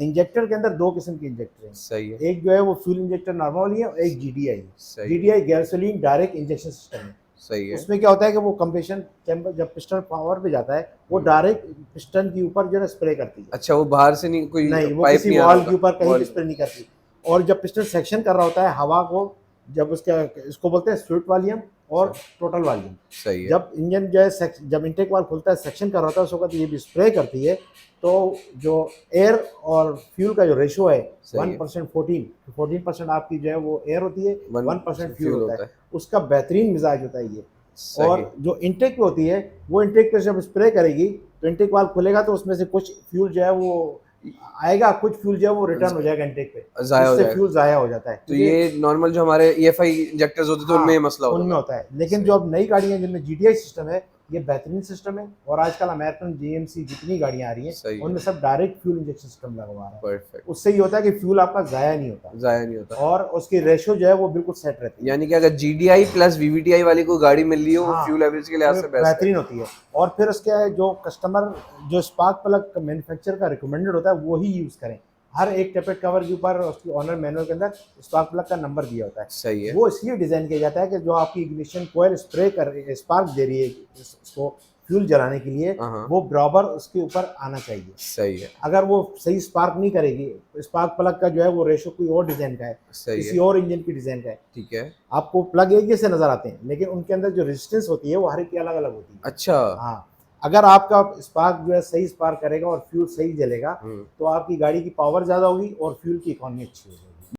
Injector के अंदर दो किस्म के इंजेक्टर हैं। सही है। एक जो है वो फ्यूल इंजेक्टर नॉर्मल वाली है और एक जीडीआई। सही GDI gasoline direct injection system है। सही है। उसमें क्या होता है कि वो कंप्रेशन चैम्बर जब पिस्टन पावर पे जाता है वो डायरेक्ट पिस्टन के ऊपर जो है स्प्रे करती है। अच्छा, वो बाहर से नहीं, कोई नहीं, वो पाइप किसी नहीं आ रहा वॉल के होता? ऊपर कहीं भी वॉल स्प्रे नहीं करती। और जब पिस्टन सेक्शन कर रहा होता है हवा को, जब उसका इसको बोलते हैं स्वीट वॉल्यूम और टोटल वॉल्यूम। सही है। जब इंजन जो है जब इंटेक वाल्व खुलता है सेक्शन कर रहा होता है उस वक्त ये भी स्प्रे करती है। तो जो एयर और फ्यूल का जो रेशो है सही है। 1% 14% आपकी जो है वो एयर होती है, 1% फ्यूल फ्यूल होता होता है। है। उसका बेहतरीन मिजाज होता है ये। सही। और जो इंटेक पे होती है वो इंटेक पे जब स्प्रे करेगी तो इंटेक वाल्व खुलेगा तो उसमें से कुछ फ्यूल जो है वो आएगा, कुछ फ्यूल जो है वो रिटर्न हो जाएगा इंटेक पे, ज़ाया हो जिससे जाएगा। फ्यूल ज़ाया हो जाता है। तो क्योंकि ये नॉर्मल जो हमारे ईएफआई इंजेक्टर्स होते थे हाँ, उनमें ये मसला होता उनमें था। होता है। लेकिन सही। जो अब नई गाड़ियाँ हैं जिनमें जीडीआई सिस्टम है, ये बेहतरीन सिस्टम है। और आजकल अमेरिकन जीएमसी जितनी गाड़ियाँ आ रही हैं सही है। उनमें सब डायरेक्ट फ्यूल इंजेक्शन सिस्टम लगा हुआ है। परफेक्ट। उससे ये होता है कि फ्यूल आपका ज़ाया नहीं होता ज़ाया नहीं होता। और उसकी रेशो जो है वो बिल्कुल सेट रहती है। यानी कि अगर जीडीआई प्लस वीवीटीआई वाली कोई गाड़ी मिल रही हो वो हाँ, फ्यूल एवरेज के लिहाज वो से बेस्ट है। बेहतरीन होती है। और फिर उसके जो कस्टमर जो स्पार्क प्लग मैन्युफैक्चर का रिकमेंडेड होता है वो ही यूज़ करें। हर एक टेपेट कवर के ऊपर उसकी ऑनर मैनुअल के अंदर स्पार्क प्लग का नंबर दिया होता है। सही है। वो इसलिए डिज़ाइन किया जाता है कि जो आपकी इग्निशन कोयल स्प्रे कर रही है, स्पार्क दे रही है उसको फ्यूल जलाने के लिए, हाँ। वो बराबर उसके ऊपर आना चाहिए। सही है। अगर वो सही स्पार्क नहीं करेगी, स्पार्क प्लग का जो है वो रेशो कोई और डिज़ाइन का है, सही किसी है। और इंजन की डिज़ाइन का है। ठीक है। आपको प्लग एक जैसे नज़र आते हैं लेकिन उनके अंदर जो रेजिस्टेंस होती है वो हर एक की अलग-अलग होती है। अच्छा। हाँ, अगर आपका स्पार्क जो है सही स्पार्क करेगा और फ्यूल सही जलेगा, तो आपकी गाड़ी की पावर ज़्यादा होगी और फ्यूल की इकॉनमी अच्छी होगी।